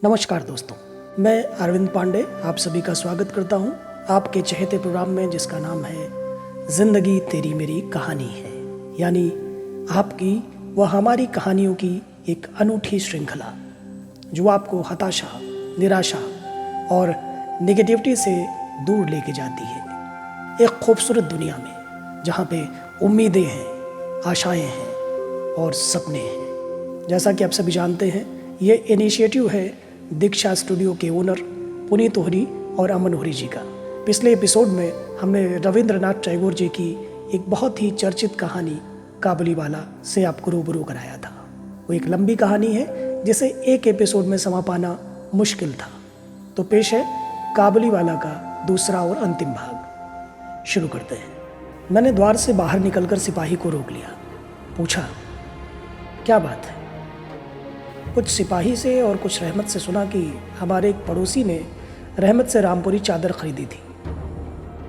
नमस्कार दोस्तों, मैं अरविंद पांडे आप सभी का स्वागत करता हूं आपके चहेते प्रोग्राम में जिसका नाम है ज़िंदगी तेरी मेरी कहानी है। यानी आपकी व हमारी कहानियों की एक अनूठी श्रृंखला जो आपको हताशा, निराशा और नेगेटिविटी से दूर लेके जाती है एक खूबसूरत दुनिया में जहां पे उम्मीदें हैं, आशाएं हैं और सपने हैं। जैसा कि आप सभी जानते हैं, ये इनिशिएटिव है दीक्षा स्टूडियो के ओनर पुनीत ओहरी और अमन ओहरी जी का। पिछले एपिसोड में हमने रविंद्रनाथ टैगोर जी की एक बहुत ही चर्चित कहानी काबुलीवाला से आपको रूबरू कराया था। वो एक लंबी कहानी है जिसे एक एपिसोड में समा पाना मुश्किल था। तो पेश है काबुलीवाला का दूसरा और अंतिम भाग। शुरू करते हैं। मैंने द्वार से बाहर निकलकर सिपाही को रोक लिया। पूछा, क्या बात है? कुछ सिपाही से और कुछ रहमत से सुना कि हमारे एक पड़ोसी ने रहमत से रामपुरी चादर खरीदी थी।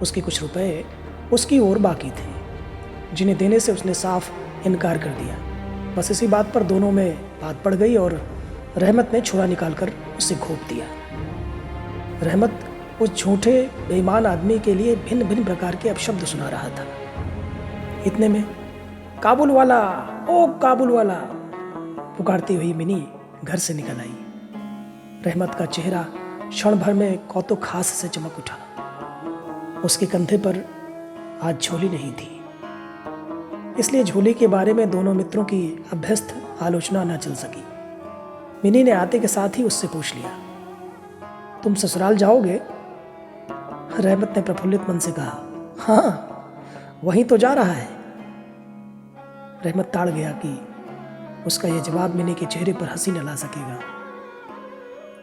उसके कुछ रुपए उसकी ओर बाकी थे जिन्हें देने से उसने साफ इनकार कर दिया। बस इसी बात पर दोनों में बात पड़ गई और रहमत ने छुरा निकालकर उसे घोंप दिया। रहमत उस झूठे बेईमान आदमी के लिए भिन्न भिन्न प्रकार के अपशब्द सुना रहा था। इतने में काबुल वाला, ओ काबुल वाला पुकारती हुई मिनी घर से निकल आई। रहमत का चेहरा क्षण भर में कौतुक हास से चमक उठा। उसके कंधे पर आज झोली नहीं थी, इसलिए झोली के बारे में दोनों मित्रों की अभ्यस्त आलोचना न चल सकी। मिनी ने आते के साथ ही उससे पूछ लिया, तुम ससुराल जाओगे? रहमत ने प्रफुल्लित मन से कहा, हाँ, वहीं तो जा रहा है। रहमत ताड़ गया कि उसका यह जवाब मिनी के चेहरे पर हंसी न ला सकेगा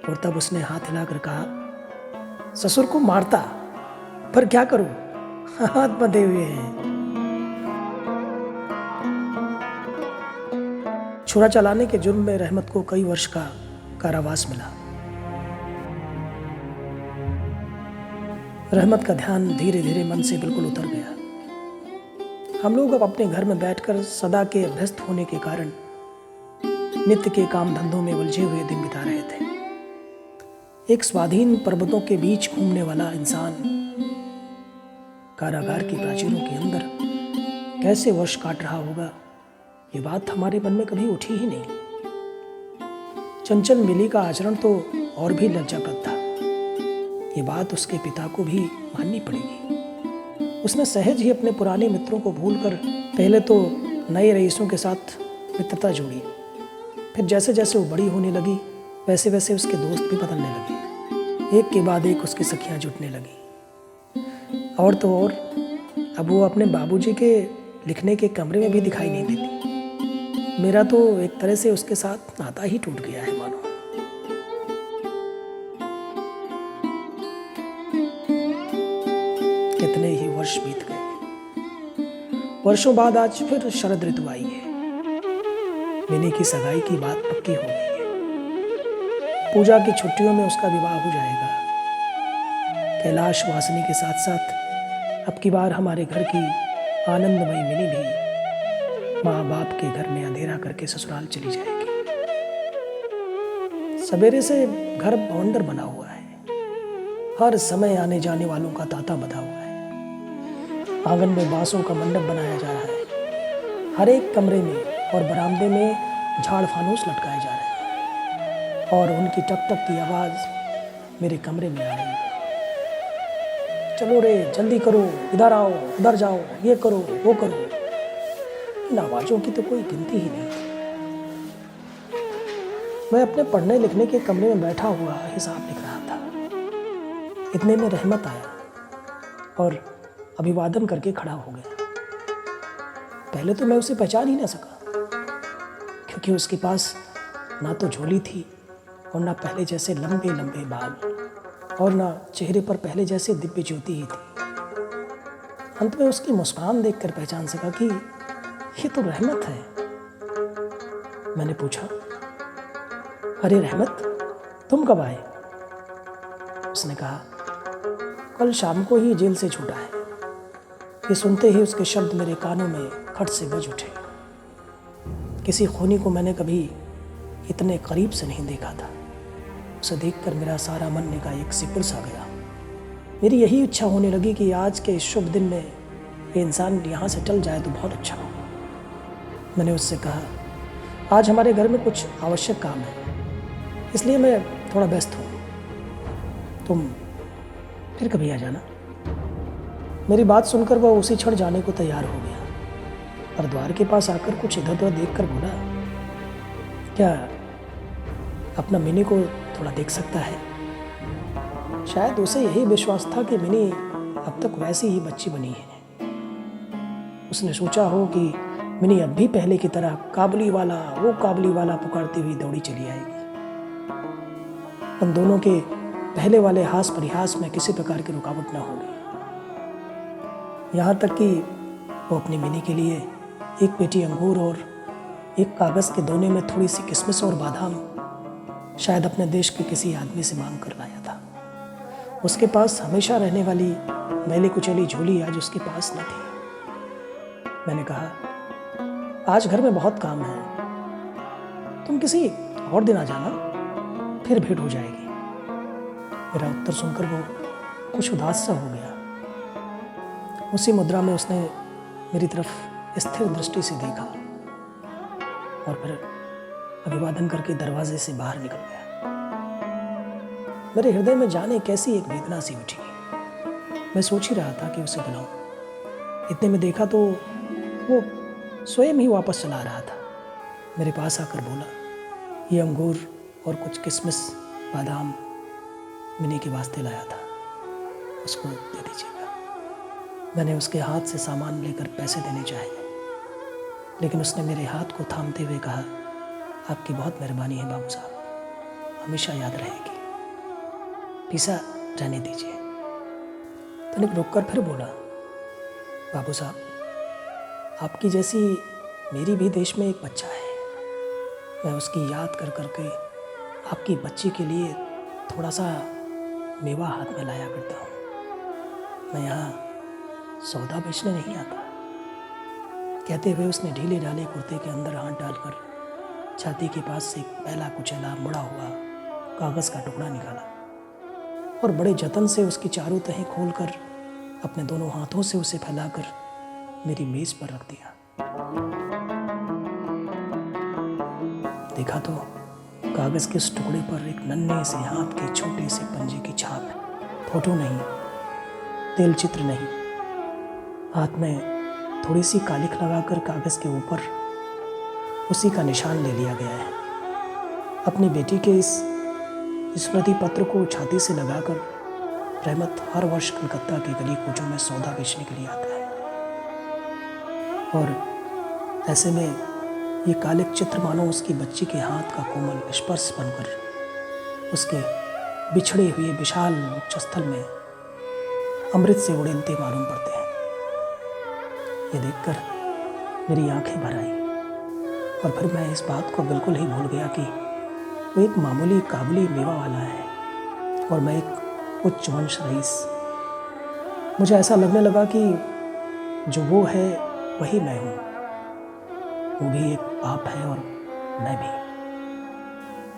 और तब उसने हाथ हिलाकर कहा, ससुर को मारता, पर क्या करूं, हाथ बंधे हुए हैं। छुरा चलाने के जुर्म में रहमत को कई वर्ष का कारावास मिला। रहमत का ध्यान धीरे धीरे मन से बिल्कुल उतर गया। हम लोग अब अपने घर में बैठकर सदा के अभ्यस्त होने के कारण नित्य के काम धंधों में उलझे हुए दिन बिता रहे थे। एक स्वाधीन पर्वतों के बीच घूमने वाला इंसान कारागार की प्राचीरों के अंदर कैसे वर्ष काट रहा होगा, ये बात हमारे मन में कभी उठी ही नहीं। चंचल मिली का आचरण तो और भी लज्जाप्रद था। ये बात उसके पिता को भी माननी पड़ेगी। उसने सहज ही अपने पुराने मित्रों को भूलकर पहले तो नए रईसों के साथ मित्रता जोड़ी। फिर जैसे जैसे वो बड़ी होने लगी वैसे वैसे उसके दोस्त भी बदलने लगे। एक के बाद एक उसकी सखियां जुटने लगी। और तो और अब वो अपने बाबूजी के लिखने के कमरे में भी दिखाई नहीं देती। मेरा तो एक तरह से उसके साथ नाता ही टूट गया है मानो। कितने ही वर्ष बीत गए। वर्षों बाद आज फिर शरद ऋतु आई है। मिनी की सगाई की बात पक्की हो गई है। पूजा की छुट्टियों में उसका विवाह हो जाएगा। कैलाश वासिनी के साथ साथ अब की बार हमारे घर की आनंदमयी मिनी भी माँ बाप के घर में अंधेरा करके ससुराल चली जाएगी। सवेरे से घर बवंडर बना हुआ है। हर समय आने जाने वालों का तांता बंधा हुआ है। आंगन में बांसों का मंडप बनाया जा रहा है। हर एक कमरे में और बरामदे में झाड़ फानूस लटकाए जा रहे हैं और उनकी टक टक की आवाज़ मेरे कमरे में आ रही है। चलो रे, जल्दी करो, इधर आओ, उधर जाओ, ये करो, वो करो। इन आवाज़ों की तो कोई गिनती ही नहीं थी। मैं अपने पढ़ने लिखने के कमरे में बैठा हुआ हिसाब लिख रहा था। इतने में रहमत आया और अभिवादन करके खड़ा हो गया। पहले तो मैं उसे पहचान ही ना सका क्योंकि उसके पास ना तो झोली थी और ना पहले जैसे लंबे लंबे बाल और ना चेहरे पर पहले जैसे दिव्य ज्योति ही थी। अंत में उसकी मुस्कान देखकर पहचान सका कि ये तो रहमत है। मैंने पूछा, अरे रहमत, तुम कब आए? उसने कहा, कल शाम को ही जेल से छूटा है। ये सुनते ही उसके शब्द मेरे कानों में खट से बज उठे। किसी खूनी को मैंने कभी इतने करीब से नहीं देखा था। उसे देखकर मेरा सारा मन एकाएक सिकुड़ सा गया। मेरी यही इच्छा होने लगी कि आज के इस शुभ दिन में ये इंसान यहाँ से चल जाए तो बहुत अच्छा हो। मैंने उससे कहा, आज हमारे घर में कुछ आवश्यक काम है, इसलिए मैं थोड़ा व्यस्त हूँ, तुम फिर कभी आ जाना। मेरी बात सुनकर वह उसी क्षण जाने को तैयार हो गया, पर द्वार के पास आकर कुछ इधर उधर देखकर बोला, क्या अपना मिनी को थोड़ा देख सकता है? शायद उसे यही विश्वास था कि मिनी अब तक वैसी ही बच्ची बनी है। उसने सोचा हो कि मिनी अब भी पहले की तरह काबुली वाला पुकारती हुई दौड़ी चली आएगी। उन दोनों के पहले वाले हास परिहास में किसी प्रकार की रुकावट न होगी। यहाँ तक कि वो अपनी मिनी के लिए एक पेटी अंगूर और एक कागज़ के दोने में थोड़ी सी किशमिश और बादाम शायद अपने देश के किसी आदमी से मांग कर लाया था। उसके पास हमेशा रहने वाली मैली कुचैली झोली आज उसके पास न थी। मैंने कहा, आज घर में बहुत काम है, तुम किसी और दिन आ जाना, फिर भेंट हो जाएगी। मेरा उत्तर सुनकर वो कुछ उदास सा हो गया। उसी मुद्रा में उसने मेरी तरफ स्थिर दृष्टि से देखा और फिर अभिवादन करके दरवाजे से बाहर निकल गया। मेरे हृदय में जाने कैसी एक वेदना सी उठी। मैं सोच ही रहा था कि उसे बुलाऊं। इतने में देखा तो वो स्वयं ही वापस चला रहा था। मेरे पास आकर बोला, ये अंगूर और कुछ किशमिश बादाम मिनी के वास्ते लाया था, उसको दे दीजिएगा। मैंने उसके हाथ से सामान लेकर पैसे देने चाहे, लेकिन उसने मेरे हाथ को थामते हुए कहा, आपकी बहुत मेहरबानी है बाबू साहब, हमेशा याद रहेगी, पीसा रहने दीजिए। तनिक रुककर फिर बोला, बाबू साहब, आपकी जैसी मेरी भी देश में एक बच्चा है। मैं उसकी याद कर करके आपकी बच्ची के लिए थोड़ा सा मेवा हाथ में लाया करता हूँ। मैं यहाँ सौदा बेचने नहीं आता। कहते हुए उसने ढीले ढाले कुर्ते के अंदर हाथ डालकर छाती के पास से एक मैला कुचैला मुड़ा हुआ कागज़ का टुकड़ा निकाला और बड़े जतन से उसकी चारों तहें खोलकर अपने दोनों हाथों से उसे फैलाकर मेरी मेज पर रख दिया। देखा तो कागज़ के उस टुकड़े पर एक नन्हे से हाथ के छोटे से पंजे की छाप है। फोटो नहीं, तेल चित्र नहीं, हाथ में थोड़ी सी कालिख लगाकर कागज़ के ऊपर उसी का निशान ले लिया गया है। अपनी बेटी के इस स्मृति पत्र को छाती से लगाकर रहमत हर वर्ष कलकत्ता के गली कूचों में सौदा बेचने के लिए आता है और ऐसे में ये कालिक चित्र मानो उसकी बच्ची के हाथ का कोमल स्पर्श बनकर उसके बिछड़े हुए विशाल वक्षस्थल में अमृत से उड़ेलते मालूम पड़ते हैं। ये देखकर मेरी आंखें भर आई और फिर मैं इस बात को बिल्कुल ही भूल गया कि वो एक मामूली काबुली मेवा वाला है और मैं एक उच्च वंश रईस। मुझे ऐसा लगने लगा कि जो वो है वही मैं हूँ। वो भी एक बाप है और मैं भी।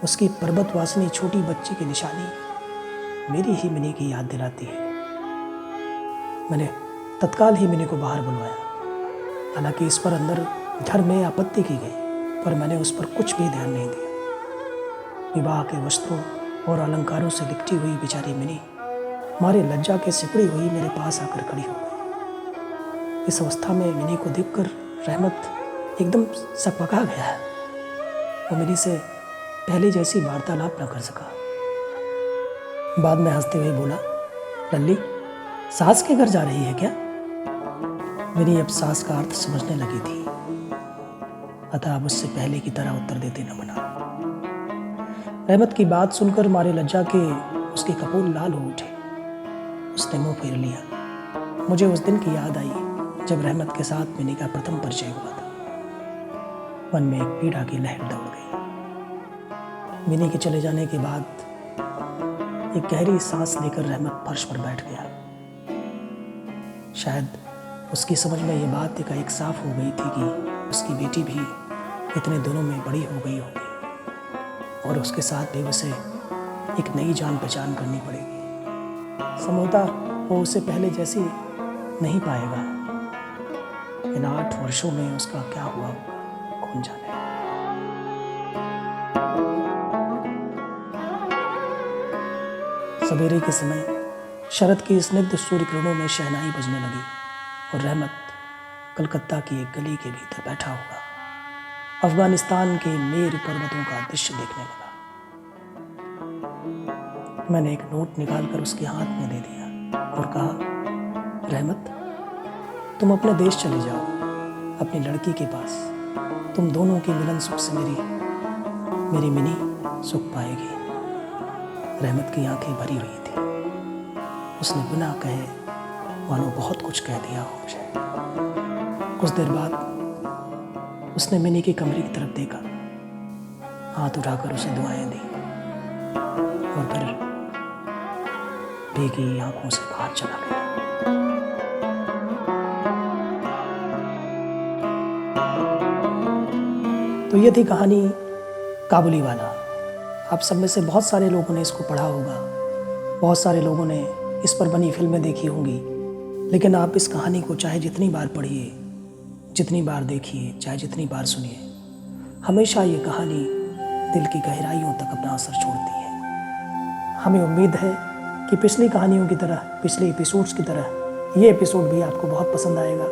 उसकी पर्वत वासिनी छोटी बच्ची की निशानी मेरी ही मिनी की याद दिलाती है। मैंने तत्काल ही मिनी को बाहर बुलवाया। हालांकि इस पर अंदर घर में आपत्ति की गई, पर मैंने उस पर कुछ भी ध्यान नहीं दिया। विवाह के वस्त्रों और अलंकारों से लिपटी हुई बेचारी मिनी मारे लज्जा के सिकुड़ी हुई मेरे पास आकर खड़ी हो गई। इस अवस्था में मिनी को देखकर रहमत एकदम सकपका गया। वो मिनी से पहले जैसी वार्तालाप न कर सका। बाद में हंसते हुए बोला, लल्ली, सास के घर जा रही है क्या? मिनी अब सास का अर्थ समझने लगी थी, अतः अब उससे पहले की तरह उत्तर देते न बना। रहमत की बात सुनकर मारे लज्जा के उसके कपोल लाल हो उठे। उसने मुंह फेर लिया। मुझे उस दिन की याद आई जब रहमत के साथ मिनी का प्रथम परिचय हुआ था। मन में एक पीड़ा की लहर दौड़ गई। मिनी के चले जाने के बाद एक गहरी सांस लेकर रहमत फर्श पर बैठ गया। शायद उसकी समझ में ये बात एक साफ हो गई थी कि उसकी बेटी भी इतने दिनों में बड़ी हो गई होगी और उसके साथ भी उसे एक नई जान पहचान करनी पड़ेगी। संभवतः वो उससे पहले जैसी नहीं पाएगा। इन 8 वर्षों में उसका क्या हुआ होगा, कौन जाने। सवेरे के समय शरद की स्निग्ध सूर्य किरणों में शहनाई बजने लगी और रहमत कलकत्ता की एक गली के भीतर बैठा हुआ अफगानिस्तान के मेर पर्वतों का दृश्य देखने लगा। मैंने एक नोट निकालकर उसके हाथ में दे दिया और कहा, रहमत, तुम अपने देश चले जाओ, अपनी लड़की के पास। तुम दोनों के मिलन सुख से मेरी मिनी सुख पाएगी। रहमत की आंखें भरी हुई थी। उसने बिना कहे मानो बहुत कुछ कह दिया हो मुझे। कुछ देर बाद उसने मिनी के कमरे की तरफ देखा, हाथ उठाकर उसे दुआएं दी और फिर भीगी आंखों से बाहर चला गया। तो ये थी कहानी काबुली वाला। आप सब में से बहुत सारे लोगों ने इसको पढ़ा होगा, बहुत सारे लोगों ने इस पर बनी फिल्में देखी होंगी। लेकिन आप इस कहानी को चाहे जितनी बार पढ़िए, जितनी बार देखिए, चाहे जितनी बार सुनिए, हमेशा ये कहानी दिल की गहराइयों तक अपना असर छोड़ती है। हमें उम्मीद है कि पिछली कहानियों की तरह, पिछले एपिसोड्स की तरह ये एपिसोड भी आपको बहुत पसंद आएगा।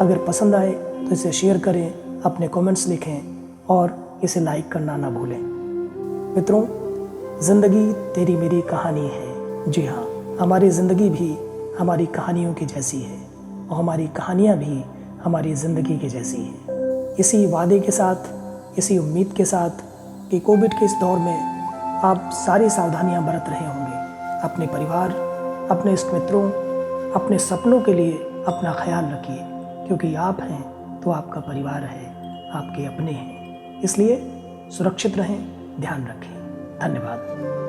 अगर पसंद आए तो इसे शेयर करें, अपने कमेंट्स लिखें और इसे लाइक करना ना भूलें। मित्रों, ज़िंदगी तेरी मेरी कहानी है। जी हाँ, हमारी ज़िंदगी भी हमारी कहानियों की जैसी है और हमारी कहानियाँ भी हमारी ज़िंदगी की जैसी है। इसी वादे के साथ, इसी उम्मीद के साथ कि कोविड के इस दौर में आप सारी सावधानियाँ बरत रहे होंगे। अपने परिवार, अपने इष्ट मित्रों, अपने सपनों के लिए अपना ख्याल रखिए, क्योंकि आप हैं तो आपका परिवार है, आपके अपने हैं। इसलिए सुरक्षित रहें, ध्यान रखें। धन्यवाद।